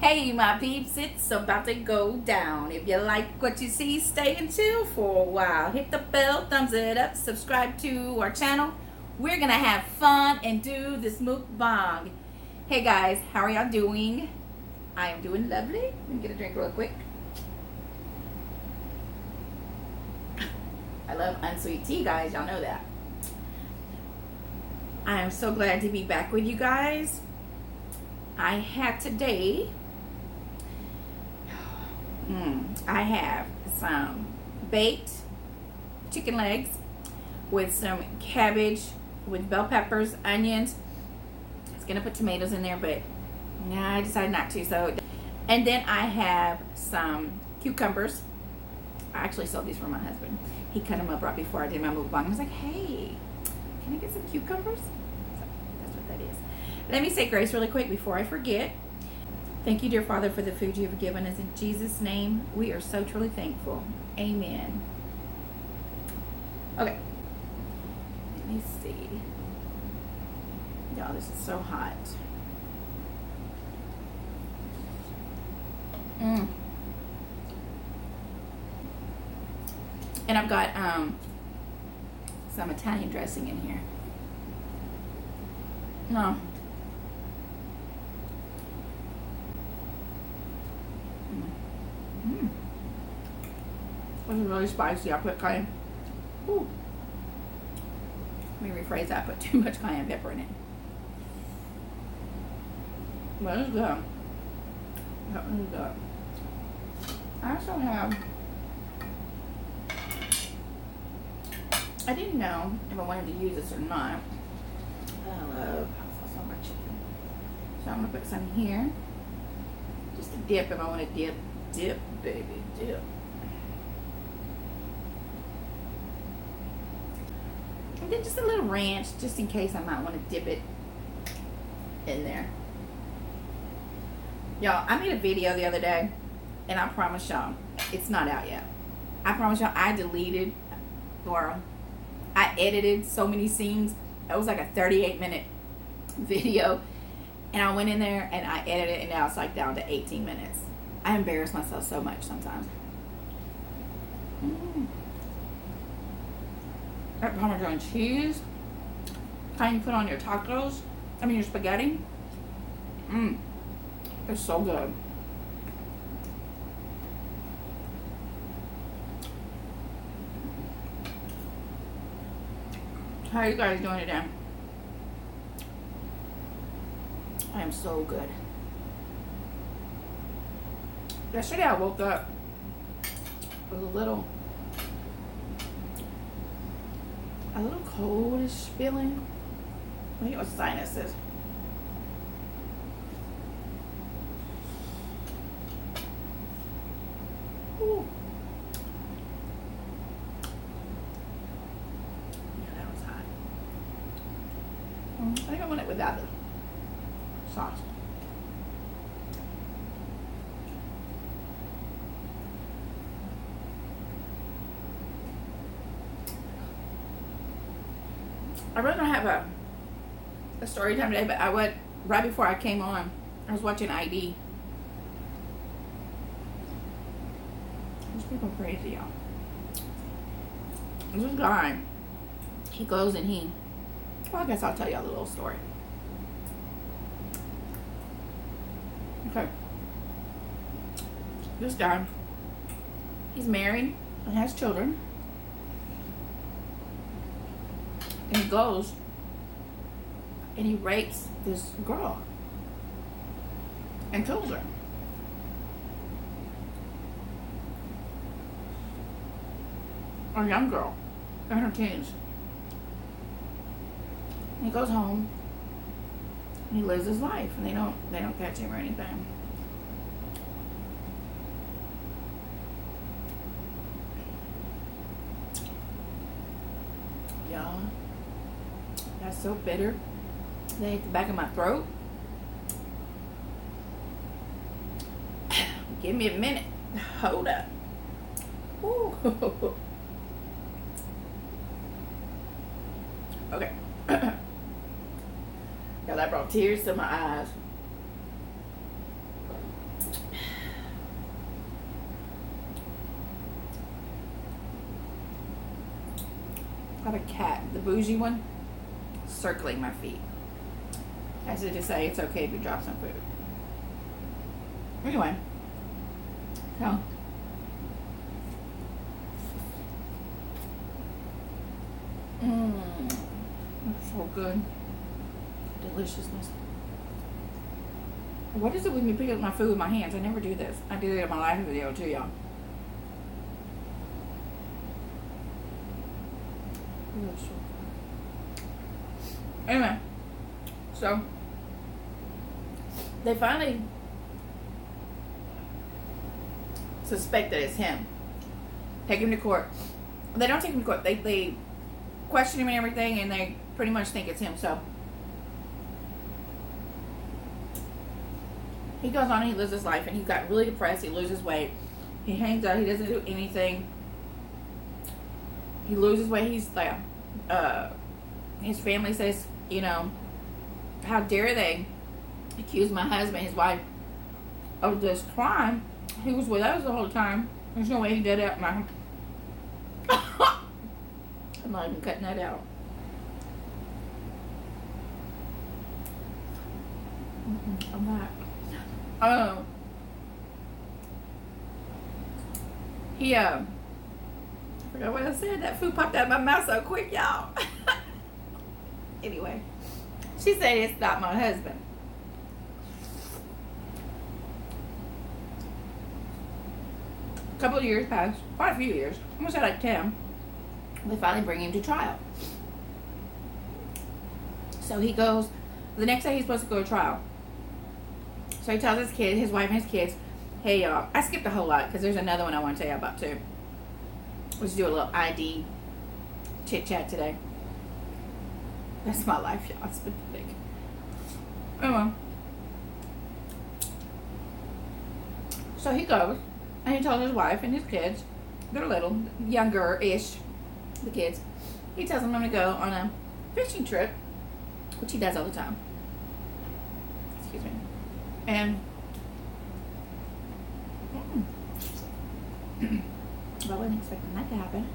Hey my peeps, it's about to go down. If you like what you see, stay and chill for a while. Hit the bell, thumbs it up, subscribe to our channel. We're gonna have fun and do this mukbang. Hey guys, how are y'all doing? I am doing lovely. Let me get a drink real quick. I love unsweet tea, guys, y'all know that. I am so glad to be back with you guys. I have today I have some baked chicken legs with some cabbage with bell peppers, onions. I was gonna put tomatoes in there, but nah, I decided not to. So, and then I have some cucumbers. I actually sold these for my husband. He cut them up right before I did my mukbang. I was like, hey, can I get some cucumbers? So that's what that is. Let me say grace really quick before I forget. Thank you, dear Father, for the food you have given us. In Jesus' name, we are so truly thankful. Amen. Okay. Let me see. Y'all, this is so hot. And I've got some Italian dressing in here. No. This is really spicy. I put cayenne. Ooh. Let me rephrase that. I put too much cayenne pepper in it. But it's good. That was good. I also have. I didn't know if I wanted to use this or not. I love so much chicken. So I'm gonna put some here. Just to dip if I want to dip. Dip, baby, dip. And then just a little ranch, just in case I might want to dip it in there. Y'all, I made a video the other day, and I promise y'all, it's not out yet. I promise y'all, I deleted, or I edited so many scenes. It was like a 38-minute video, and I went in there and I edited it, and now it's like down to 18 minutes. I embarrass myself so much sometimes. That Parmesan cheese, kind you put on your tacos, your spaghetti. It's so good. How are you guys doing today? I am so good. Yesterday I woke up with a little coldish feeling. I think it was sinuses. Ooh. Yeah, that was hot. I think I want it without the sauce. I really don't have a story time today, but I went right before I came on. I was watching ID. These people are crazy, y'all. This guy, he goes and well, I guess I'll tell y'all a little story. Okay. This guy, he's married and has children. And he goes and he rapes this girl and kills her. A young girl in her teens. And he goes home and he lives his life, and they don't catch him or anything. Y'all, that's so bitter. They hit the back of my throat. Give me a minute. Hold up. Ooh. Okay. Y'all, that brought tears to my eyes. Got a cat, the bougie one, circling my feet. As if to say it's okay to drop some food. Anyway, so it's so good. Deliciousness. What is it with me picking up my food with my hands? I never do this. I did it in my last video too, y'all. Anyway, so they finally suspect that it's him. Take him to court. They don't take him to court. They question him and everything, and they pretty much think it's him. So he goes on and he lives his life, and he got really depressed. He loses weight. He hangs out. He doesn't do anything. He loses weight. He's like, his family says, you know, how dare they accuse my husband, his wife, of this crime? He was with us the whole time. There's no way he did it. I'm not even cutting that out. I'm not. I forgot what I said. That food popped out of my mouth so quick, y'all. Anyway, she said it's not my husband. A couple of years passed, quite a few years. I'm gonna say like 10. They finally bring him to trial. So he goes, the next day he's supposed to go to trial. So he tells his kid, his wife and his kids, hey y'all, I skipped a whole lot because there's another one I want to tell you about too. Let's do a little ID chit chat today. That's my life, y'all. It's pathetic. Anyway. So he goes and he tells his wife and his kids, they're little, younger-ish, the kids. He tells them I'm going to go on a fishing trip, which he does all the time. Excuse me. And I wasn't expecting that to happen.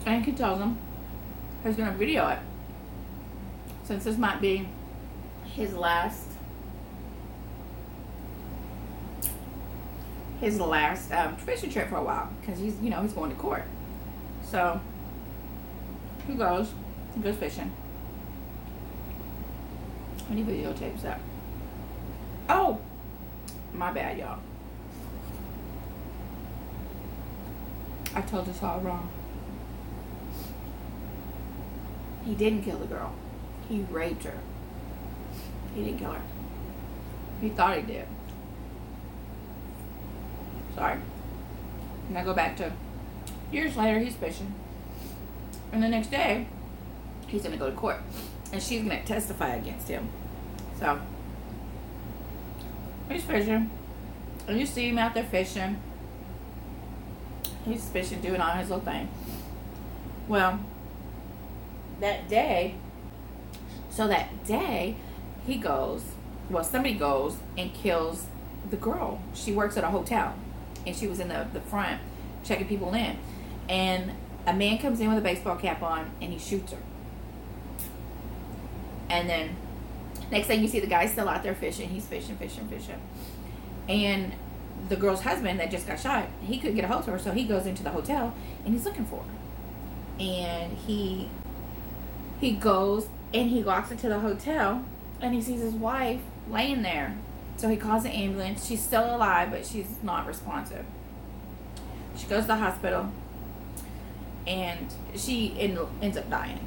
And he tells them he's going to video it, since this might be his last fishing trip for a while, because he's going to court. So he goes fishing, and he videotapes that. Oh, my bad, y'all. I told this all wrong. He didn't kill the girl. He raped her. He didn't kill her. He thought he did. Sorry. And I go back to years later, he's fishing. And the next day, he's going to go to court. And she's going to testify against him. So, he's fishing. And you see him out there fishing. He's fishing, doing all his little thing. Well, that day, he goes, somebody goes and kills the girl. She works at a hotel, and she was in the front checking people in. And a man comes in with a baseball cap on, and he shoots her. And then, next thing you see, the guy's still out there fishing. He's fishing. And the girl's husband that just got shot, he couldn't get a hold of her, so he goes into the hotel, and he's looking for her. And he goes and he walks into the hotel, and he sees his wife laying there. So he calls the ambulance. She's still alive, but she's not responsive. She goes to the hospital, and she ends up dying.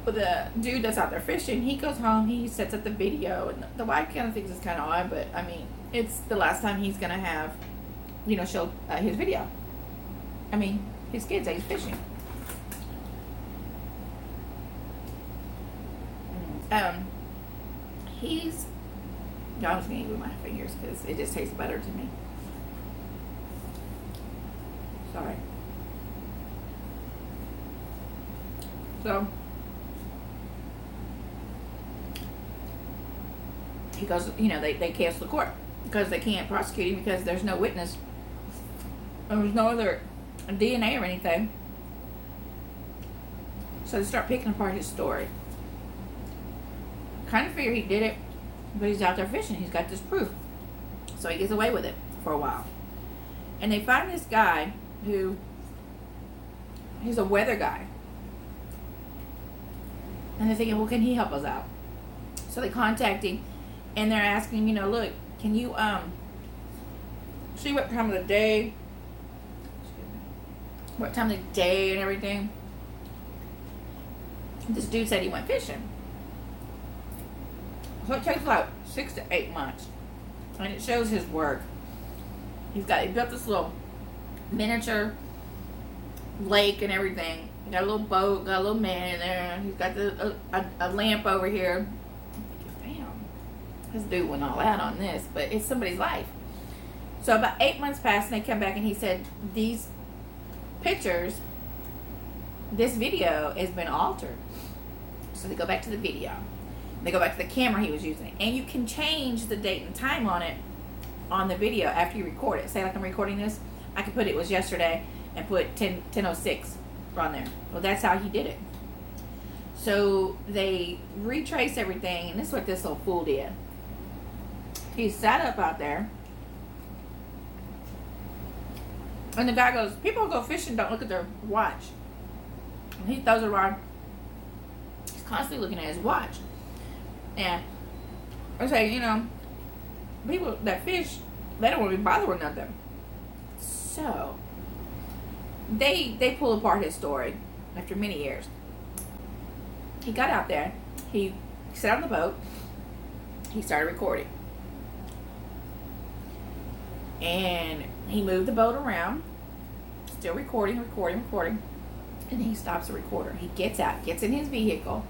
But the dude that's out there fishing, he goes home, he sets up the video, and the wife kind of thinks it's kind of odd, but I mean, it's the last time he's going to have, show his video. I mean, his kids that he's fishing. I'm just going to eat with my fingers because it just tastes better to me. Sorry. So, he goes, they cancel the court because they can't prosecute him because there's no witness. There was no other DNA or anything. So they start picking apart his story. Kind of figure he did it, but he's out there fishing. He's got this proof. So he gets away with it for a while. And they find this guy who, he's a weather guy. And they're thinking, well, can he help us out? So they contact him, and they're asking, you know, look, can you see what time of the day, and everything? This dude said he went fishing. So it takes like 6 to 8 months, and it shows his work. He built this little miniature lake and everything. He got a little boat, got a little man in there. He's got a lamp over here. Damn, this dude went all out on this, but it's somebody's life. So about 8 months passed, and they come back, and he said, these pictures, this video has been altered. So they go back to the video. They go back to the camera he was using, and you can change the date and time on it on the video after you record it. Say like I'm recording this, I could put it was yesterday and put 10:06 on there. Well, that's how he did it. So they retrace everything, and this is what this little fool did. He sat up out there, and the guy goes, people go fishing, don't look at their watch. And he throws it around. He's constantly looking at his watch. And I say, you know, people that fish, they don't want to be bothered with nothing. So they pull apart his story after many years. He got out there, he sat on the boat, he started recording. And he moved the boat around, still recording. And then he stops the recorder. He gets out, gets in his vehicle,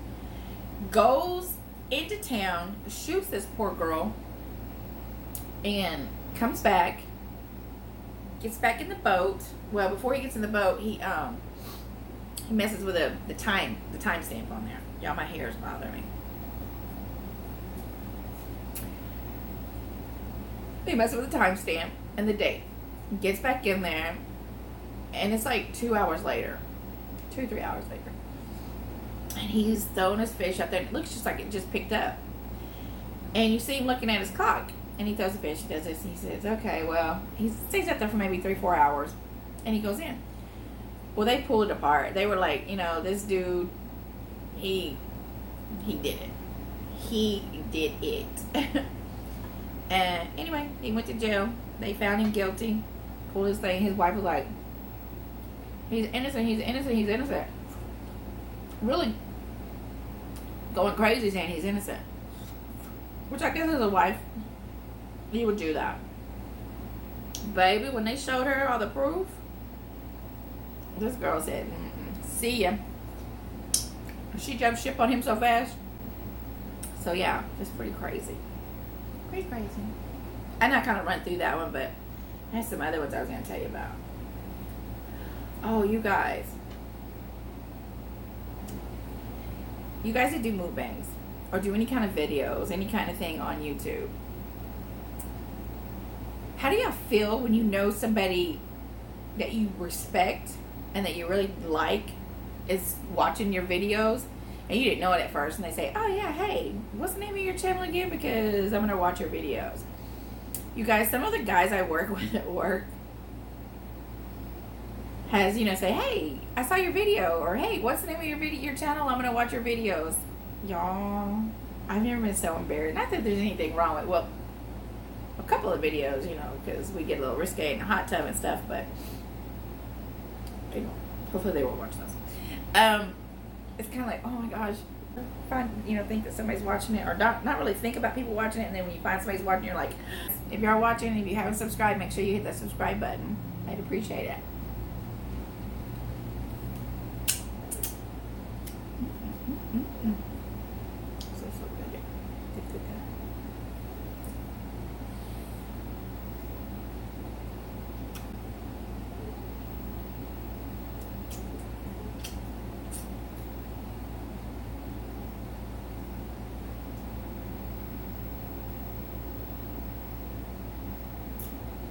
goes into town, shoots this poor girl, and comes back, gets back in the boat. Well, before he gets in the boat, he messes with the timestamp on there. Y'all, my hair is bothering me. He messes with the timestamp and the date. Gets back in there, and it's like 2 hours later, 3 hours later. And he's throwing his fish out there, and it looks just like it just picked up. And you see him looking at his clock, and he throws the fish, he does this, and he says, okay, well, he stays out there for maybe 3-4 hours, and he goes in. Well, they pulled it apart. They were like, you know, this dude, he did it. He did it. And anyway, he went to jail. They found him guilty, pulled his thing. His wife was like, he's innocent. Really going crazy saying he's innocent. Which I guess as a wife, you would do that. Baby, when they showed her all the proof, this girl said, see ya. She jumped ship on him so fast. So yeah, it's pretty crazy. Pretty crazy. And I kind of run through that one, but there's some other ones I was going to tell you about. Oh, you guys that do mukbangs or do any kind of videos, any kind of thing on YouTube, how do y'all feel when you know somebody that you respect and that you really like is watching your videos and you didn't know it at first, and they say, oh yeah, hey, what's the name of your channel again, because I'm going to watch your videos? You guys, some of the guys I work with at work has, you know, say, hey, I saw your video, or hey, what's the name of your channel? I'm gonna watch your videos. Y'all, I've never been so embarrassed. Not that there's anything wrong with, well, a couple of videos, you know, because we get a little risque in the hot tub and stuff, but you know, hopefully they won't watch those. It's kind of like, oh my gosh, think that somebody's watching it, or not really think about people watching it, and then when you find somebody's watching, you're like, if you're watching, if you haven't subscribed, make sure you hit that subscribe button. I'd appreciate it.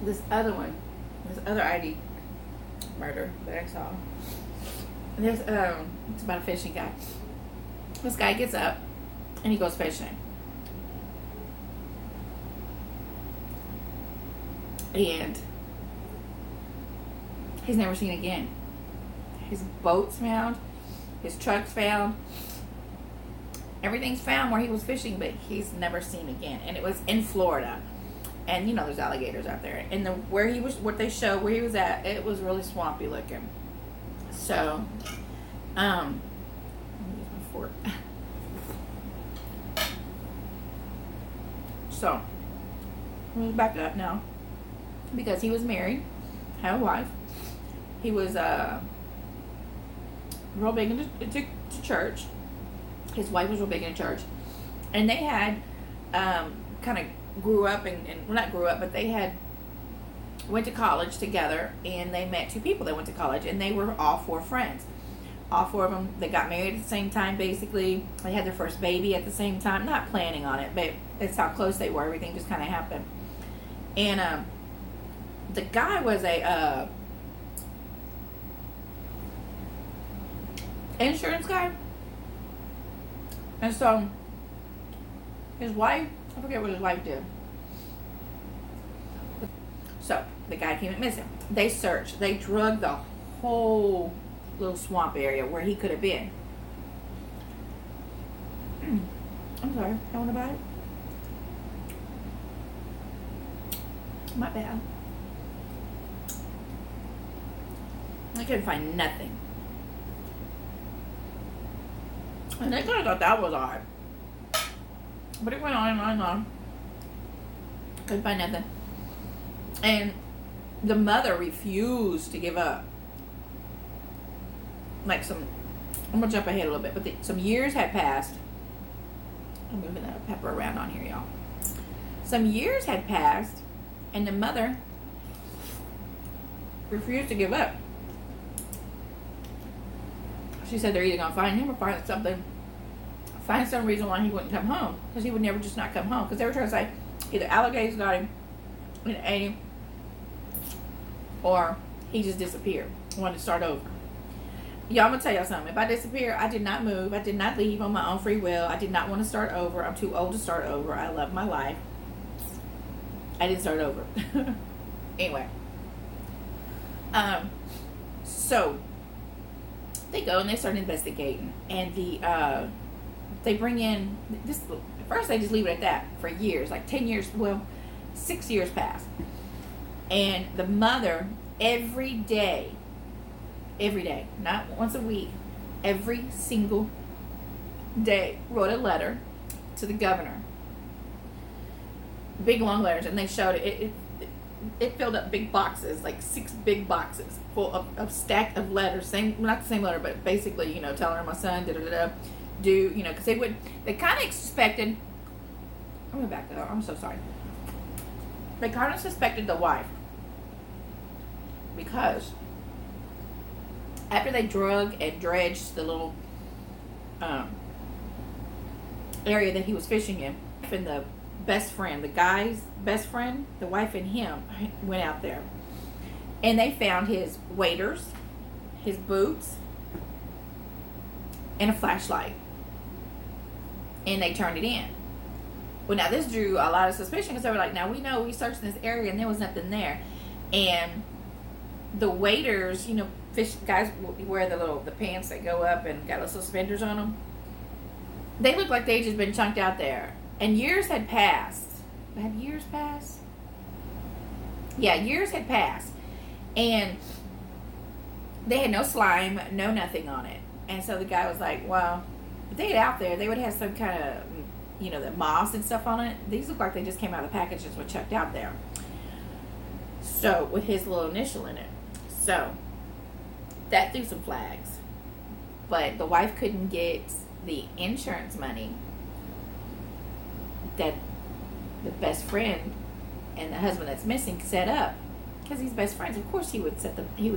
This other ID, murder that I saw. There's it's about a fishing guy. This guy gets up and he goes fishing. And he's never seen again. His boat's found, his truck's found, everything's found where he was fishing, but he's never seen again. And it was in Florida. And you know there's alligators out there. And where he was, what they showed where he was at, it was really swampy looking. So, let me use my fork. So, we'll back up now. Because he was married, had a wife. He was real big into church. His wife was real big into church. And they had kind of grew up and well, not grew up, but they had went to college together, and they met two people that went to college, and they were all four friends. All four of them, they got married at the same time, basically. They had their first baby at the same time. Not planning on it, but that's how close they were. Everything just kind of happened. And the guy was a insurance guy. And so his wife, I forget what his wife did. So the guy came missing. They searched. They drug the whole little swamp area where he could have been. I'm sorry. I want to buy it. My bad. I couldn't find nothing. And they could have thought that was odd. But it went on and on and on. Couldn't find nothing. And the mother refused to give up. Like I'm going to jump ahead a little bit. But some years had passed. I'm moving that pepper around on here, y'all. Some years had passed. And the mother refused to give up. She said they're either going to find him or find some reason why he wouldn't come home. Because he would never just not come home. Because they were trying to say either alligators got him and ate him, or he just disappeared. Wanted to start over. Y'all, I'm going to tell y'all something. If I disappear, I did not move. I did not leave on my own free will. I did not want to start over. I'm too old to start over. I love my life. I didn't start over. Anyway. So they go and they start investigating, and they bring in this. First, they just leave it at that for years, like 10 years. Well, 6 years passed, and the mother every day, not once a week, every single day, wrote a letter to the governor. Big long letters, and they showed it. It filled up big boxes, like 6 big boxes full of stack of letters. Not the same letter, but basically, telling her my son, because they kind of expected. I'm gonna back that up. I'm so sorry. They kind of suspected the wife because after they drug and dredged the little area that he was fishing in, and the best friend, the guy's best friend, the wife and him went out there, and they found his waders, his boots, and a flashlight, and they turned it in. Well, now this drew a lot of suspicion because they were like, now we know we searched this area and there was nothing there. And the waders, fish guys wear the pants that go up and got those suspenders on them. They looked like they'd just been chunked out there. And years had passed. Had years passed? Yeah, years had passed. And they had no slime, no nothing on it. And so the guy was like, well, if they had out there, they would have some kind of, the moss and stuff on it. These look like they just came out of the packages were chucked out there. So, with his little initial in it. So, that threw some flags. But the wife couldn't get the insurance money that the best friend and the husband that's missing set up, because he's best friends. Of course, he would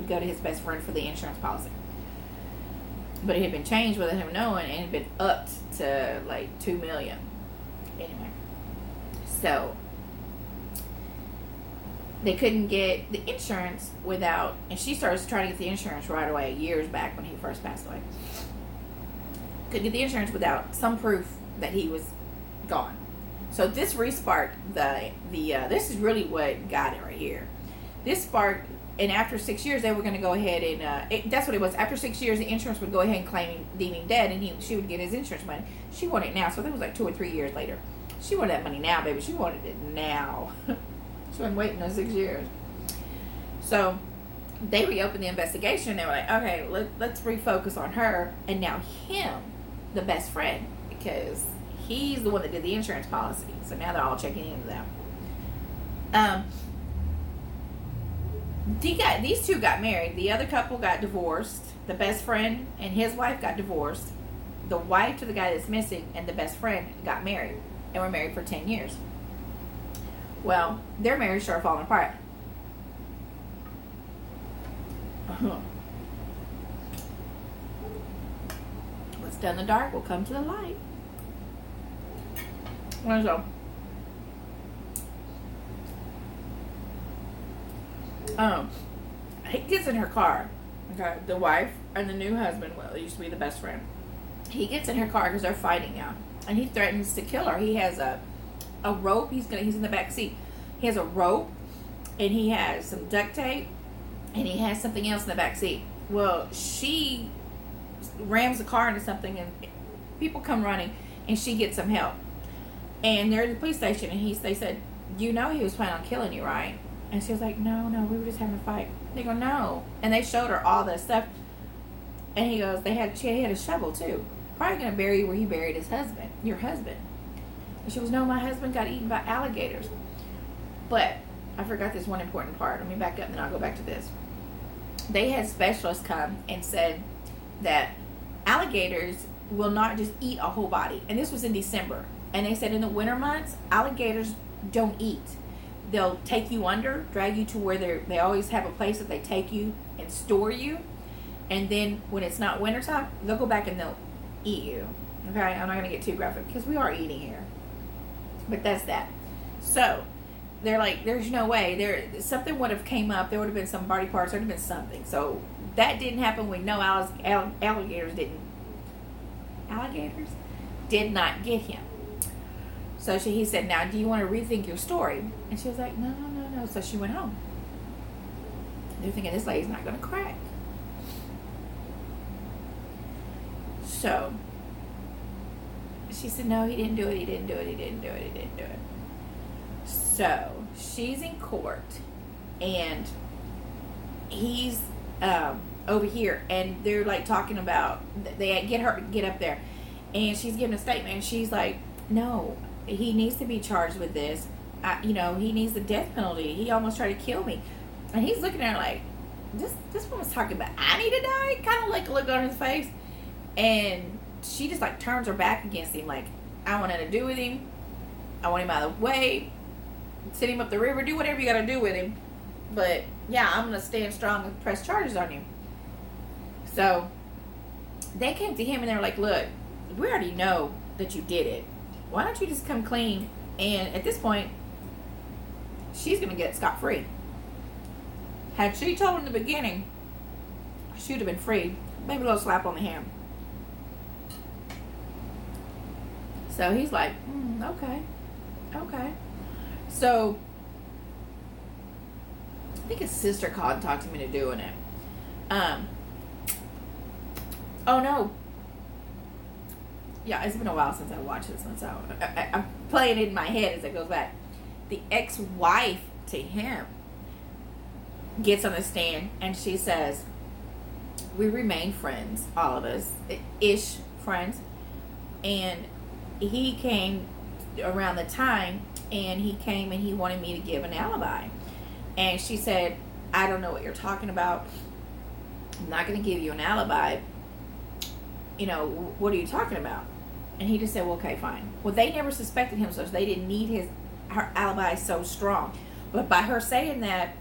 go to his best friend for the insurance policy. But it had been changed without him knowing, and it had been upped to like $2 million. Anyway, so they couldn't get the insurance without, and she started trying to get the insurance right away, years back when he first passed away. Couldn't get the insurance without some proof that he was gone. So this re-sparked this is really what got it right here. This sparked, and after 6 years, they were going to go ahead and, that's what it was. After 6 years, the insurance would go ahead and claim deem him dead, and she would get his insurance money. She wanted it now, so that was like 2 or 3 years later. She wanted that money now, baby. She wanted it now. She wasn't waiting those 6 years. So they reopened the investigation. They were like, okay, let's refocus on her, and now him, the best friend, because he's the one that did the insurance policy. So now they're all checking into that. These two got married. The other couple got divorced. The best friend and his wife got divorced. The wife to the guy that's missing and the best friend got married, and were married for 10 years. Well, their marriage started falling apart. What's done in the dark will come to the light. So, he gets in her car. Okay, the wife and the new husband, well, it used to be the best friend. He gets in her car because they're fighting now, and he threatens to kill her. He has a rope. He's in the back seat. He has a rope, and he has some duct tape, and he has something else in the back seat. Well, she rams the car into something, and people come running, and she gets some help. And they're at the police station, and they said, you know he was planning on killing you, right? And she was like, no, we were just having a fight. They go, no. And they showed her all that stuff. And he goes, she had a shovel too. Probably going to bury you where he buried his husband, your husband. And she goes, no, my husband got eaten by alligators. But I forgot this one important part. Let me back up and then I'll go back to this. They had specialists come and said that alligators will not just eat a whole body. And this was in December. And they said in the winter months, alligators don't eat. They'll take you under, drag you to where they always have a place that they take you and store you. And then when it's not wintertime, they'll go back and they'll eat you. Okay, I'm not going to get too graphic because we are eating here. But that's that. So they're like, there's no way. Something would have came up. There would have been some body parts. There would have been something. So that didn't happen. We know alligators did not get him. So he said, now, do you want to rethink your story? And she was like, no. So she went home. They're thinking this lady's not going to crack. So she said, no, he didn't do it. So she's in court, and he's over here, and they're like talking about, they get her to get up there, and she's giving a statement, and she's like, no, he needs to be charged with this. He needs the death penalty. He almost tried to kill me. And he's looking at her like, this woman's talking about I need to die? Kind of like a look on his face. And she just like turns her back against him like, I want nothing to do with him. I want him out of the way. Send him up the river. Do whatever you got to do with him. But yeah, I'm going to stand strong and press charges on him. So they came to him and they were like, look, we already know that you did it. Why don't you just come clean? And at this point, she's going to get scot-free. Had she told in the beginning, she would have been free. Maybe a little slap on the hand. So he's like, okay. So I think his sister called and talked him into doing it. Oh no. Yeah, it's been a while since I watched this one, so I'm playing it in my head as it goes back. The ex-wife to him gets on the stand and she says, we remain friends, all of us, ish friends. And he came around the time, and he came and he wanted me to give an alibi. And she said, I don't know what you're talking about. I'm not going to give you an alibi. What are you talking about? And he just said, well, okay, fine. Well, they never suspected him, so they didn't need her alibi so strong. But by her saying that,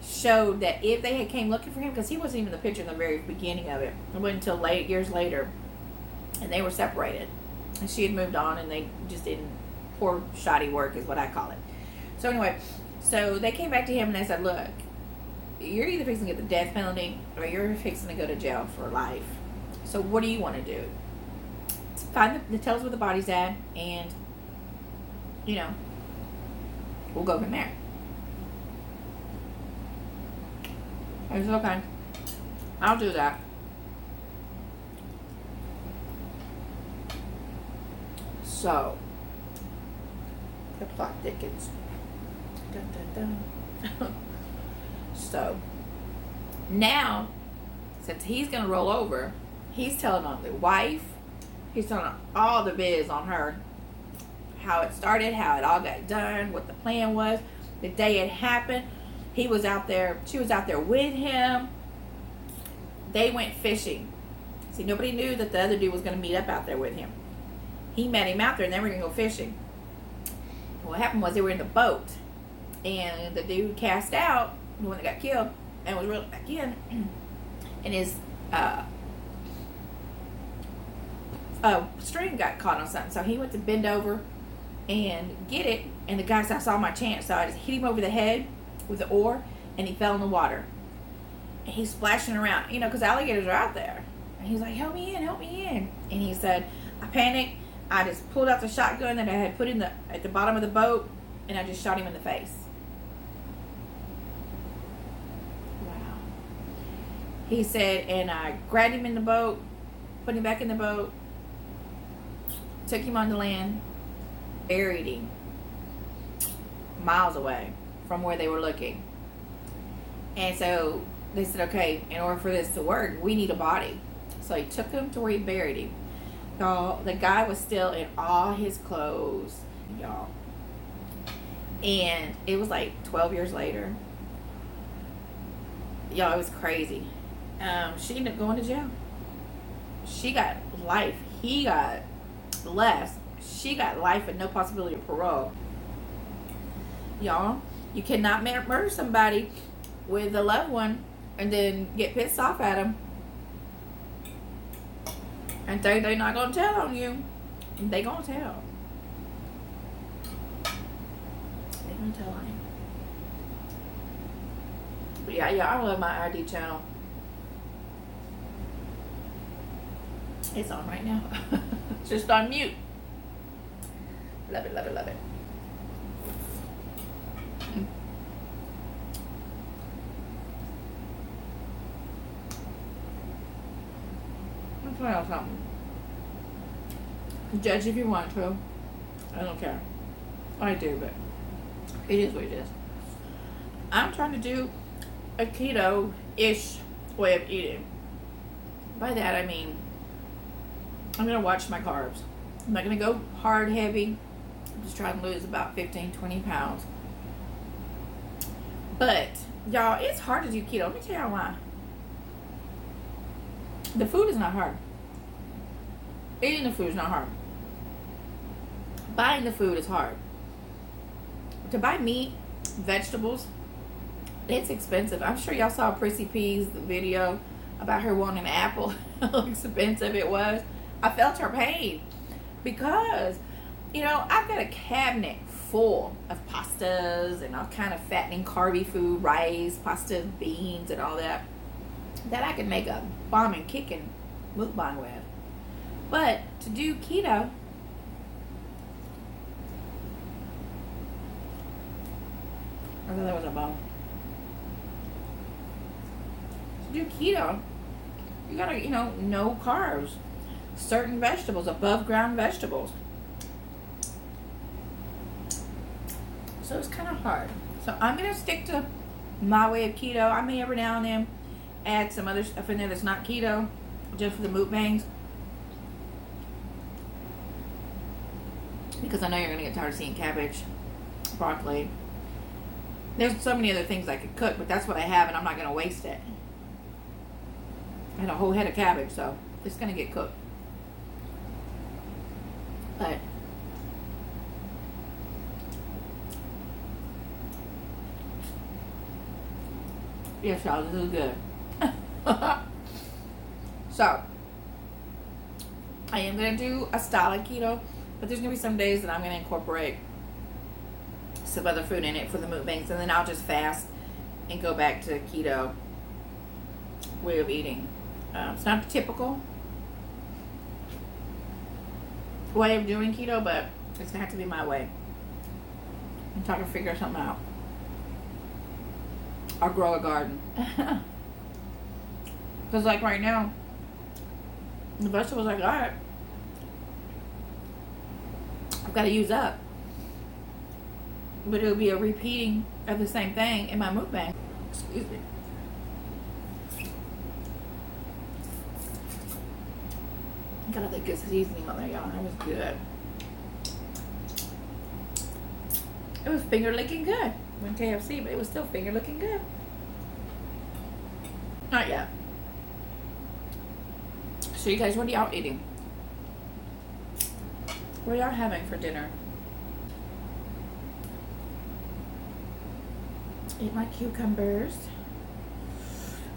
showed that if they had came looking for him, because he wasn't even in the picture in the very beginning of it. It wasn't until years later, and they were separated. And she had moved on, and they just didn't, poor shoddy work is what I call it. So anyway, So they came back to him and they said, look, you're either fixing to get the death penalty or you're fixing to go to jail for life. So what do you want to do? Find tell us where the body's at, and you know, we'll go from there. I said, okay, I'll do that. So the plot thickens. Dun, dun, dun. So now, since he's gonna roll over, he's telling on the wife, he's telling all the biz on her, how it started, how it all got done, what the plan was, the day it happened. He was out there, she was out there with him. They went fishing. See, nobody knew that the other dude was gonna meet up out there with him. He met him out there and they were gonna go fishing. What happened was they were in the boat and the dude cast out, the one that got killed, and was reeled back in, and his string got caught on something. So he went to bend over and get it, and the guy said, I saw my chance, so I just hit him over the head with the oar, and he fell in the water. And he's splashing around, you know, because alligators are out there. And he's like, help me in, help me in. And he said, I panicked. I just pulled out the shotgun that I had put in at the bottom of the boat, and I just shot him in the face. Wow. He said, and I grabbed him in the boat, put him back in the boat, took him on the land, buried him miles away from where they were looking. And so they said, okay, in order for this to work, we need a body. So he took him to where he buried him. Y'all, the guy was still in all his clothes, y'all. And it was like 12 years later. Y'all, it was crazy. She ended up going to jail. She got life. He got less. She got life with no possibility of parole. Y'all, you cannot murder somebody with a loved one and then get pissed off at them and think they're not going to tell on you. They going to tell. They going to tell on you. But yeah, I love my ID channel. It's on right now. It's just on mute. Love it, love it, love it. I'll tell y'all something. Judge if you want to. I don't care. I do, but it is what it is. I'm trying to do a keto-ish way of eating. By that I mean I'm going to watch my carbs. I'm not going to go hard, heavy. I'm just trying to lose about 15, 20 pounds. But, y'all, it's hard to do keto. Let me tell y'all why. The food is not hard. Eating the food is not hard. Buying the food is hard. To buy meat, vegetables, it's expensive. I'm sure y'all saw Prissy P's video about her wanting an apple. How expensive it was. I felt her pain because, you know, I've got a cabinet full of pastas and all kind of fattening carby food, rice, pasta, beans, and all that I could make a bombing, kicking mukbang with. But to do keto, I thought that was a bomb. To do keto, you gotta, you know, no carbs. Certain vegetables, above ground vegetables. So it's kind of hard. So I'm going to stick to my way of keto. I may every now and then add some other stuff in there that's not keto, just for the mukbangs. Because I know you're going to get tired of seeing cabbage, broccoli. There's so many other things I could cook, but that's what I have and I'm not going to waste it. I had a whole head of cabbage, so it's going to get cooked. But yes, y'all, this is good. So I am gonna do a style of keto, but there's gonna be some days that I'm gonna incorporate some other food in it for the mukbangs, and then I'll just fast and go back to keto way of eating. It's not the typical way of doing keto, but it's gonna have to be my way until I can figure something out or grow a garden. Because like right now, the vegetables I got, I've got to use up, but it'll be a repeating of the same thing in my mukbang. Excuse me. Got a little good seasoning on there, y'all. That was good. It was finger licking good. Went KFC, but it was still finger licking good. Not yet. So you guys, what are y'all eating? What are y'all having for dinner? Eat my cucumbers.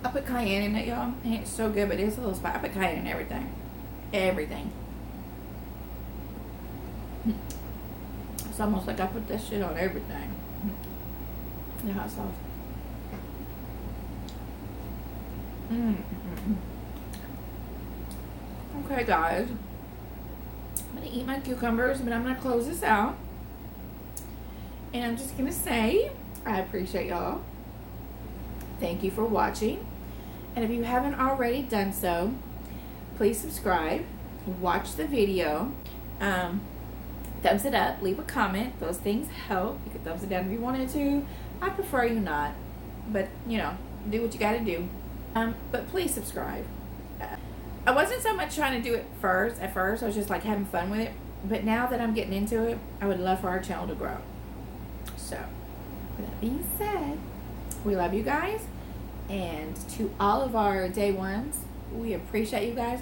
I put cayenne in it, y'all. And it's so good, but it's a little spicy. I put cayenne in everything. Everything. It's almost like I put that shit on everything. The hot sauce. Okay, guys. I'm going to eat my cucumbers, but I'm going to close this out. And I'm just going to say, I appreciate y'all. Thank you for watching. And if you haven't already done so, please subscribe, watch the video, thumbs it up, leave a comment. Those things help. You could thumbs it down if you wanted to. I prefer you not, but you know, do what you got to do. But please subscribe. I wasn't so much trying to do it at first. I was just like having fun with it. But now that I'm getting into it, I would love for our channel to grow. So, with that being said, we love you guys. And to all of our day ones, we appreciate you guys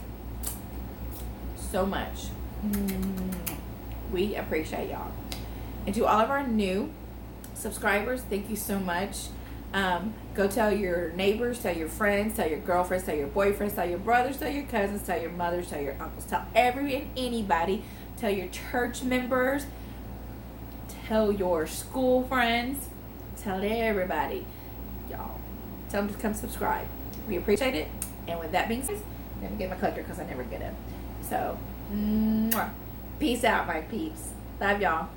so much. We appreciate y'all. And to all of our new subscribers, thank you so much. Go tell your neighbors, tell your friends, tell your girlfriends, tell your boyfriends, tell your brothers, tell your cousins, tell your mothers, tell your uncles, tell anybody, tell your church members, tell your school friends, tell everybody. Y'all, tell them to come subscribe. We appreciate it. And with that being said, let me get my clicker because I never get it. So, peace out, my peeps. Love y'all.